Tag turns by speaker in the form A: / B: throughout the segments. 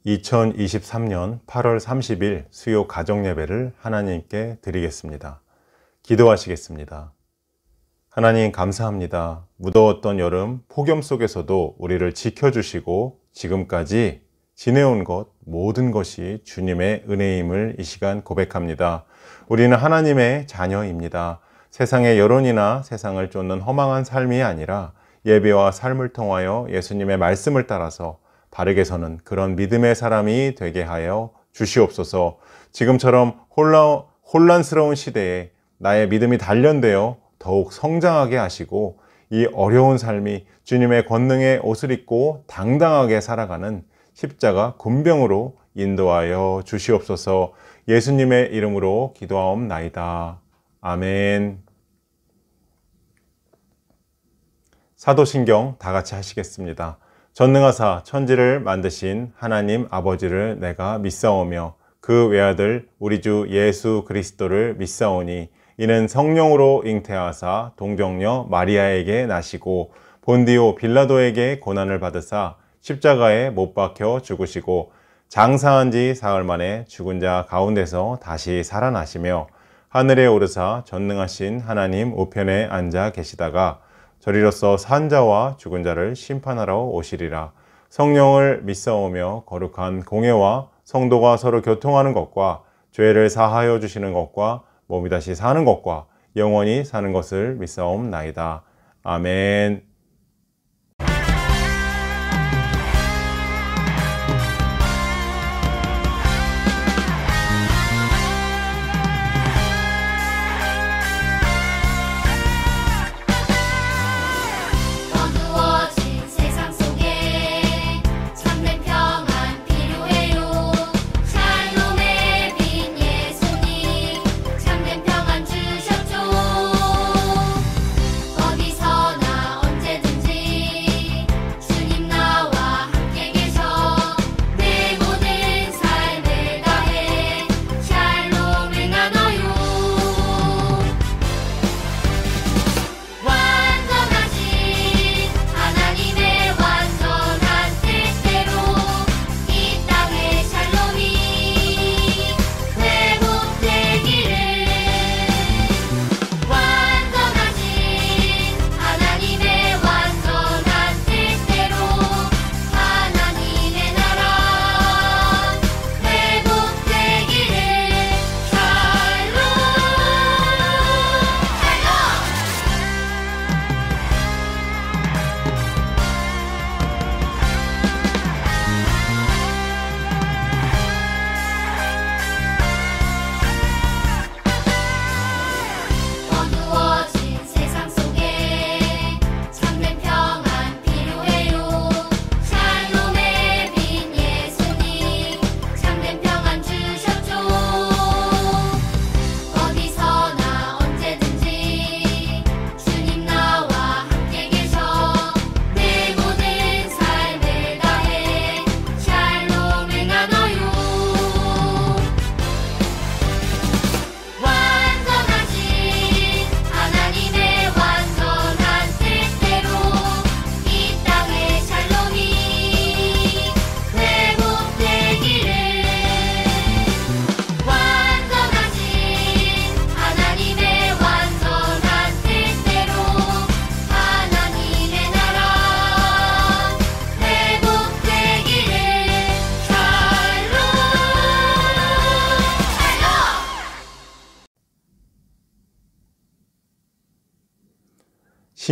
A: 2023년 8월 30일 수요 가정예배를 하나님께 드리겠습니다. 기도하시겠습니다. 하나님 감사합니다. 무더웠던 여름 폭염 속에서도 우리를 지켜주시고 지금까지 지내온 것 모든 것이 주님의 은혜임을 이 시간 고백합니다. 우리는 하나님의 자녀입니다. 세상의 여론이나 세상을 쫓는 허망한 삶이 아니라 예배와 삶을 통하여 예수님의 말씀을 따라서 바르게 서는 그런 믿음의 사람이 되게 하여 주시옵소서. 지금처럼 혼란스러운 시대에 나의 믿음이 단련되어 더욱 성장하게 하시고 이 어려운 삶이 주님의 권능의 옷을 입고 당당하게 살아가는 십자가 군병으로 인도하여 주시옵소서. 예수님의 이름으로 기도하옵나이다. 아멘. 사도신경 다 같이 하시겠습니다. 전능하사 천지를 만드신 하나님 아버지를 내가 믿사오며 그 외아들 우리 주 예수 그리스도를 믿사오니 이는 성령으로 잉태하사 동정녀 마리아에게 나시고 본디오 빌라도에게 고난을 받으사 십자가에 못 박혀 죽으시고 장사한 지 사흘 만에 죽은 자 가운데서 다시 살아나시며 하늘에 오르사 전능하신 하나님 우편에 앉아 계시다가 저리로서 산 자와 죽은 자를 심판하러 오시리라. 성령을 믿사오며 거룩한 공예와 성도가 서로 교통하는 것과 죄를 사하여 주시는 것과 몸이 다시 사는 것과 영원히 사는 것을 믿사옵나이다. 아멘.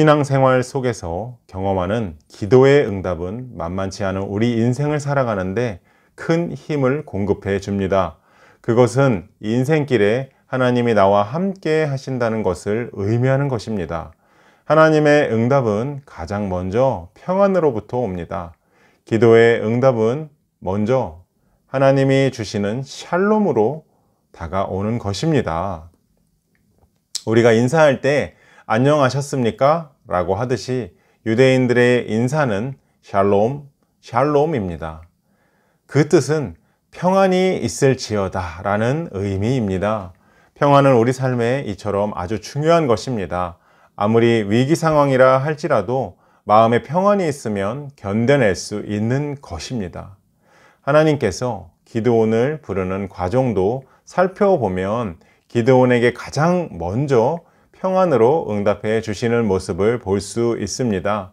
A: 신앙생활 속에서 경험하는 기도의 응답은 만만치 않은 우리 인생을 살아가는데 큰 힘을 공급해 줍니다. 그것은 인생길에 하나님이 나와 함께 하신다는 것을 의미하는 것입니다. 하나님의 응답은 가장 먼저 평안으로부터 옵니다. 기도의 응답은 먼저 하나님이 주시는 샬롬으로 다가오는 것입니다. 우리가 인사할 때 안녕하셨습니까? 라고 하듯이 유대인들의 인사는 샬롬입니다. 그 뜻은 평안이 있을지어다 라는 의미입니다. 평안은 우리 삶에 이처럼 아주 중요한 것입니다. 아무리 위기 상황이라 할지라도 마음에 평안이 있으면 견뎌낼 수 있는 것입니다. 하나님께서 기드온을 부르는 과정도 살펴보면 기드온에게 가장 먼저 평안으로 응답해 주시는 모습을 볼 수 있습니다.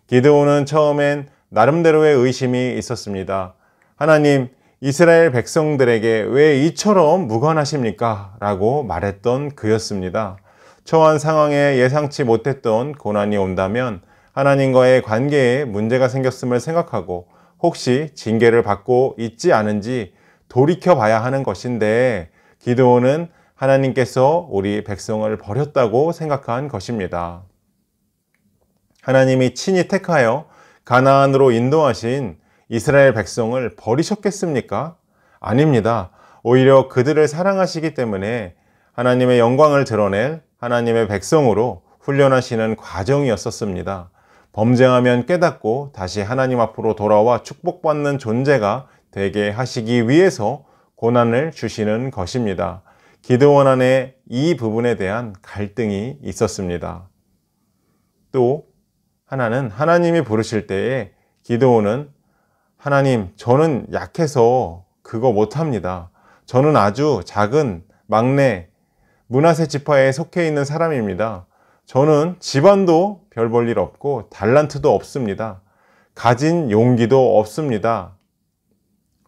A: 기드온은 처음엔 나름대로의 의심이 있었습니다. 하나님, 이스라엘 백성들에게 왜 이처럼 무관하십니까? 라고 말했던 그였습니다. 처한 상황에 예상치 못했던 고난이 온다면 하나님과의 관계에 문제가 생겼음을 생각하고 혹시 징계를 받고 있지 않은지 돌이켜 봐야 하는 것인데 기드온은 하나님께서 우리 백성을 버렸다고 생각한 것입니다. 하나님이 친히 택하여 가나안으로 인도하신 이스라엘 백성을 버리셨겠습니까? 아닙니다. 오히려 그들을 사랑하시기 때문에 하나님의 영광을 드러낼 하나님의 백성으로 훈련하시는 과정이었었습니다. 범죄하면 깨닫고 다시 하나님 앞으로 돌아와 축복받는 존재가 되게 하시기 위해서 고난을 주시는 것입니다. 기드온 안에 이 부분에 대한 갈등이 있었습니다. 또 하나는 하나님이 부르실 때에 기드온은 하나님, 저는 약해서 그거 못합니다. 저는 아주 작은 막내 므낫세 지파에 속해 있는 사람입니다. 저는 집안도 별 볼 일 없고 달란트도 없습니다. 가진 용기도 없습니다.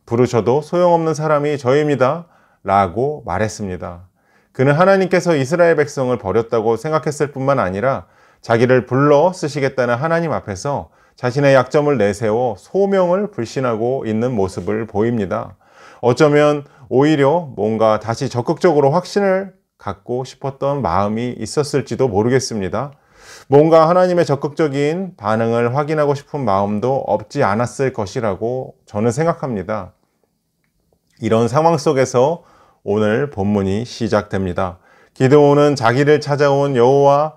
A: 부르셔도 소용없는 사람이 저입니다. 라고 말했습니다. 그는 하나님께서 이스라엘 백성을 버렸다고 생각했을 뿐만 아니라 자기를 불러 쓰시겠다는 하나님 앞에서 자신의 약점을 내세워 소명을 불신하고 있는 모습을 보입니다. 어쩌면 오히려 뭔가 다시 적극적으로 확신을 갖고 싶었던 마음이 있었을지도 모르겠습니다. 뭔가 하나님의 적극적인 반응을 확인하고 싶은 마음도 없지 않았을 것이라고 저는 생각합니다. 이런 상황 속에서 오늘 본문이 시작됩니다. 기드온은 자기를 찾아온 여호와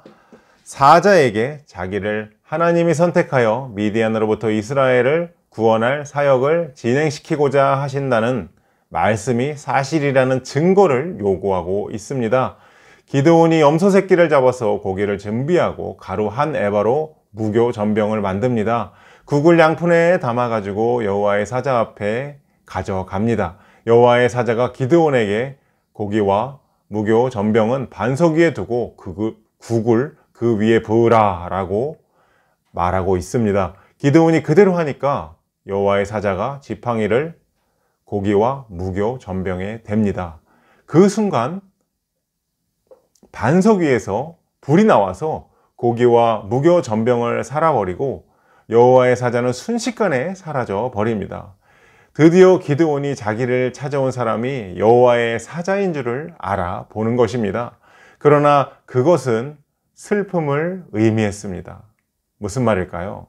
A: 사자에게 자기를 하나님이 선택하여 미디안으로부터 이스라엘을 구원할 사역을 진행시키고자 하신다는 말씀이 사실이라는 증거를 요구하고 있습니다. 기드온이 염소 새끼를 잡아서 고기를 준비하고 가루 한 에바로 무교 전병을 만듭니다. 국을 양푼에 담아가지고 여호와의 사자 앞에 가져갑니다. 여호와의 사자가 기드온에게 고기와 무교 전병은 반석 위에 두고 국을 그 위에 부으라 라고 말하고 있습니다. 기드온이 그대로 하니까 여호와의 사자가 지팡이를 고기와 무교 전병에 댑니다. 그 순간 반석 위에서 불이 나와서 고기와 무교 전병을 살아버리고 여호와의 사자는 순식간에 사라져 버립니다. 드디어 기드온이 자기를 찾아온 사람이 여호와의 사자인 줄을 알아보는 것입니다. 그러나 그것은 슬픔을 의미했습니다. 무슨 말일까요?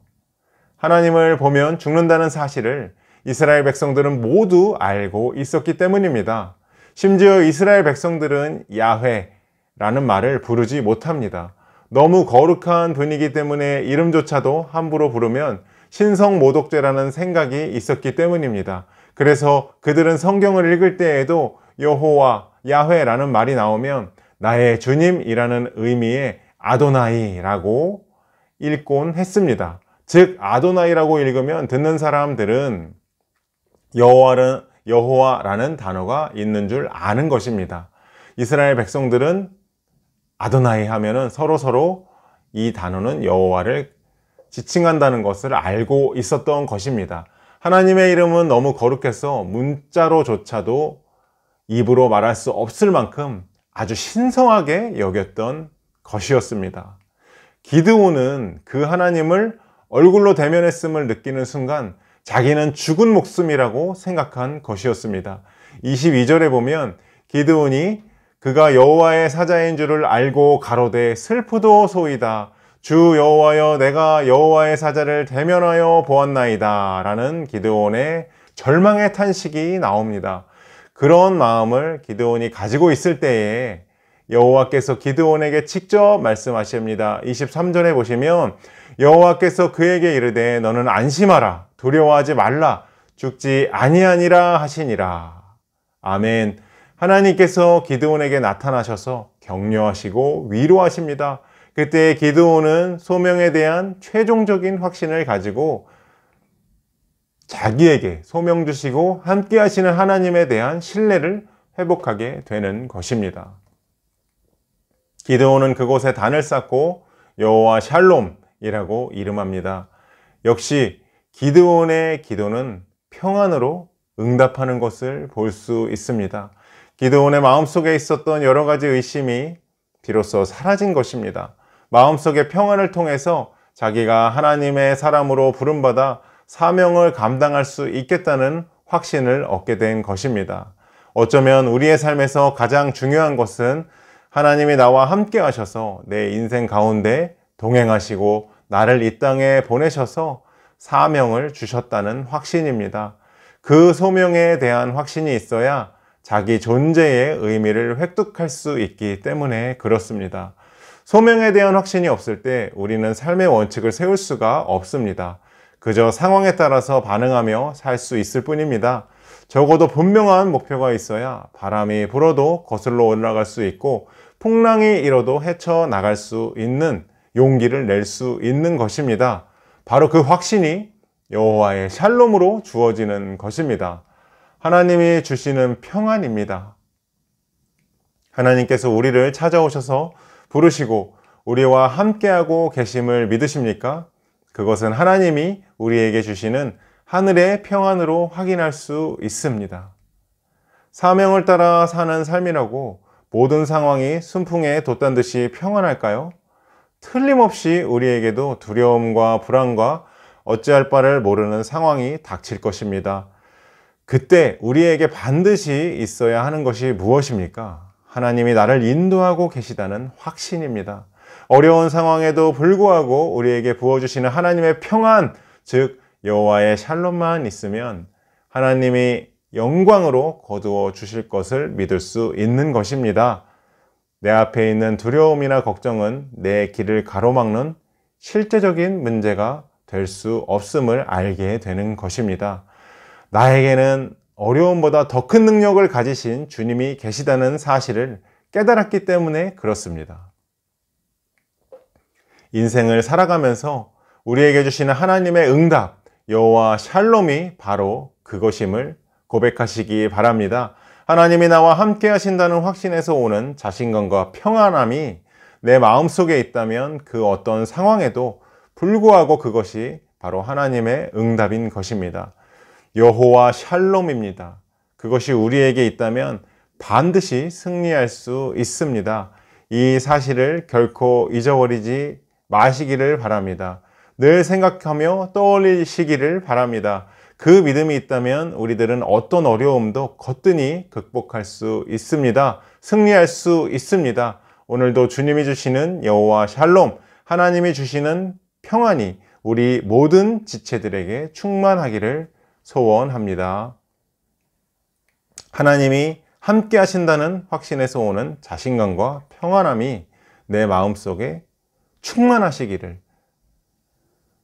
A: 하나님을 보면 죽는다는 사실을 이스라엘 백성들은 모두 알고 있었기 때문입니다. 심지어 이스라엘 백성들은 야훼라는 말을 부르지 못합니다. 너무 거룩한 분이기 때문에 이름조차도 함부로 부르면 신성모독죄라는 생각이 있었기 때문입니다. 그래서 그들은 성경을 읽을 때에도 여호와, 야훼라는 말이 나오면 나의 주님이라는 의미의 아도나이라고 읽곤 했습니다. 즉 아도나이라고 읽으면 듣는 사람들은 여호와라는 단어가 있는 줄 아는 것입니다. 이스라엘 백성들은 아도나이 하면은 서로 이 단어는 여호와를 지칭한다는 것을 알고 있었던 것입니다. 하나님의 이름은 너무 거룩해서 문자로조차도 입으로 말할 수 없을 만큼 아주 신성하게 여겼던 것이었습니다. 기드온은 그 하나님을 얼굴로 대면했음을 느끼는 순간 자기는 죽은 목숨이라고 생각한 것이었습니다. 22절에 보면 기드온이 그가 여호와의 사자인 줄을 알고 가로되 슬프도소이다. 주 여호와여, 내가 여호와의 사자를 대면하여 보았나이다 라는 기드온의 절망의 탄식이 나옵니다. 그런 마음을 기드온이 가지고 있을 때에 여호와께서 기드온에게 직접 말씀하십니다. 23절에 보시면 여호와께서 그에게 이르되 너는 안심하라, 두려워하지 말라, 죽지 아니하니라 하시니라. 아멘. 하나님께서 기드온에게 나타나셔서 격려하시고 위로하십니다. 그때 기드온은 소명에 대한 최종적인 확신을 가지고 자기에게 소명 주시고 함께 하시는 하나님에 대한 신뢰를 회복하게 되는 것입니다. 기드온은 그곳에 단을 쌓고 여호와 샬롬이라고 이름합니다. 역시 기드온의 기도는 평안으로 응답하는 것을 볼 수 있습니다. 기드온의 마음속에 있었던 여러 가지 의심이 비로소 사라진 것입니다. 마음속의 평안을 통해서 자기가 하나님의 사람으로 부름받아 사명을 감당할 수 있겠다는 확신을 얻게 된 것입니다. 어쩌면 우리의 삶에서 가장 중요한 것은 하나님이 나와 함께 하셔서 내 인생 가운데 동행하시고 나를 이 땅에 보내셔서 사명을 주셨다는 확신입니다. 그 소명에 대한 확신이 있어야 자기 존재의 의미를 획득할 수 있기 때문에 그렇습니다. 소명에 대한 확신이 없을 때 우리는 삶의 원칙을 세울 수가 없습니다. 그저 상황에 따라서 반응하며 살 수 있을 뿐입니다. 적어도 분명한 목표가 있어야 바람이 불어도 거슬러 올라갈 수 있고 풍랑이 일어도 헤쳐나갈 수 있는 용기를 낼 수 있는 것입니다. 바로 그 확신이 여호와의 샬롬으로 주어지는 것입니다. 하나님이 주시는 평안입니다. 하나님께서 우리를 찾아오셔서 부르시고 우리와 함께하고 계심을 믿으십니까? 그것은 하나님이 우리에게 주시는 하늘의 평안으로 확인할 수 있습니다. 사명을 따라 사는 삶이라고 모든 상황이 순풍에 돛단 듯이 평안할까요? 틀림없이 우리에게도 두려움과 불안과 어찌할 바를 모르는 상황이 닥칠 것입니다. 그때 우리에게 반드시 있어야 하는 것이 무엇입니까? 하나님이 나를 인도하고 계시다는 확신입니다. 어려운 상황에도 불구하고 우리에게 부어주시는 하나님의 평안, 즉 여호와의 샬롬만 있으면 하나님이 영광으로 거두어 주실 것을 믿을 수 있는 것입니다. 내 앞에 있는 두려움이나 걱정은 내 길을 가로막는 실제적인 문제가 될 수 없음을 알게 되는 것입니다. 나에게는 어려움보다 더 큰 능력을 가지신 주님이 계시다는 사실을 깨달았기 때문에 그렇습니다. 인생을 살아가면서 우리에게 주시는 하나님의 응답, 여호와 샬롬이 바로 그것임을 고백하시기 바랍니다. 하나님이 나와 함께 하신다는 확신에서 오는 자신감과 평안함이 내 마음속에 있다면 그 어떤 상황에도 불구하고 그것이 바로 하나님의 응답인 것입니다. 여호와 샬롬입니다. 그것이 우리에게 있다면 반드시 승리할 수 있습니다. 이 사실을 결코 잊어버리지 마시기를 바랍니다. 늘 생각하며 떠올리시기를 바랍니다. 그 믿음이 있다면 우리들은 어떤 어려움도 거뜬히 극복할 수 있습니다. 승리할 수 있습니다. 오늘도 주님이 주시는 여호와 샬롬, 하나님이 주시는 평안이 우리 모든 지체들에게 충만하기를 소원합니다. 하나님이 함께 하신다는 확신에서 오는 자신감과 평안함이 내 마음속에 충만하시기를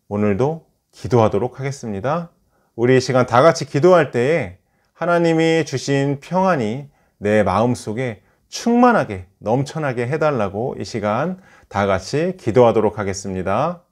A: 오늘도 기도하도록 하겠습니다. 우리 이 시간 다 같이 기도할 때에 하나님이 주신 평안이 내 마음속에 충만하게 넘쳐나게 해달라고 이 시간 다 같이 기도하도록 하겠습니다.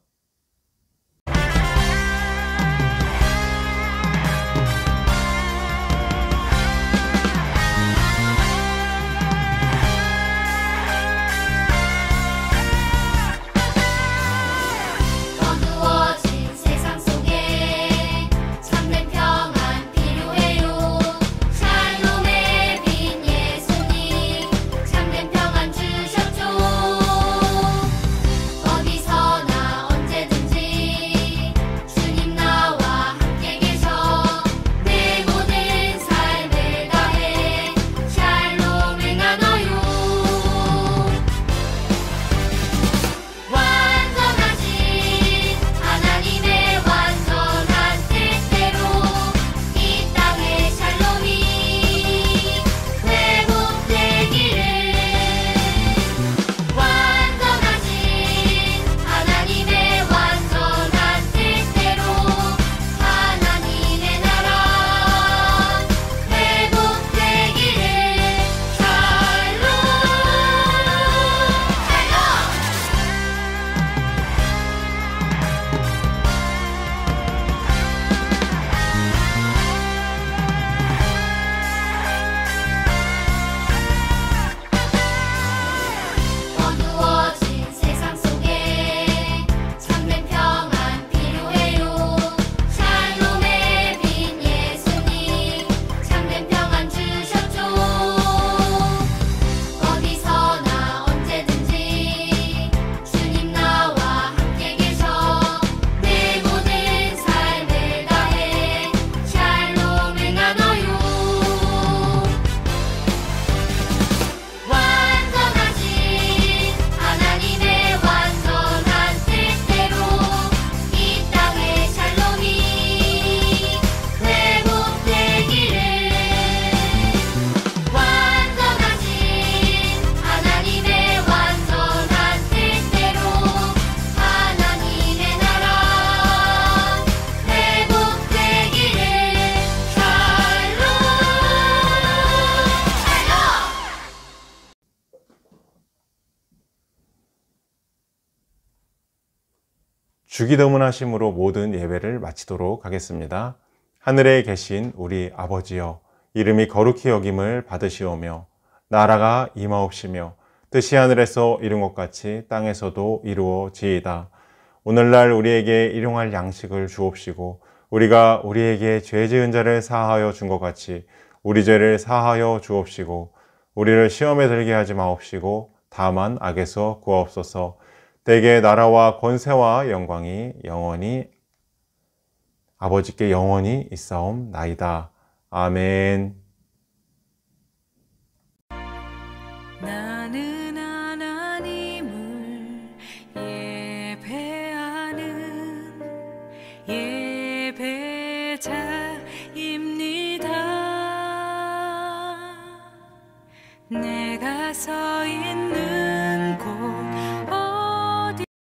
B: 어디서나
A: 주기도문하심으로 모든 예배를 마치도록 하겠습니다. 하늘에 계신 우리 아버지여, 이름이 거룩히 여김을 받으시오며 나라가 임하옵시며 뜻이 하늘에서 이룬 것 같이 땅에서도 이루어지이다. 오늘날 우리에게 일용할 양식을 주옵시고 우리가 우리에게 죄 지은 자를 사하여 준 것 같이 우리 죄를 사하여 주옵시고 우리를 시험에 들게 하지 마옵시고 다만 악에서 구하옵소서. 대개 나라와 권세와 영광이 영원히 아버지께 영원히 있사옵나이다. 아멘.
B: 나는 하나님을 예배하는 예배자입니다. 내가 서 있는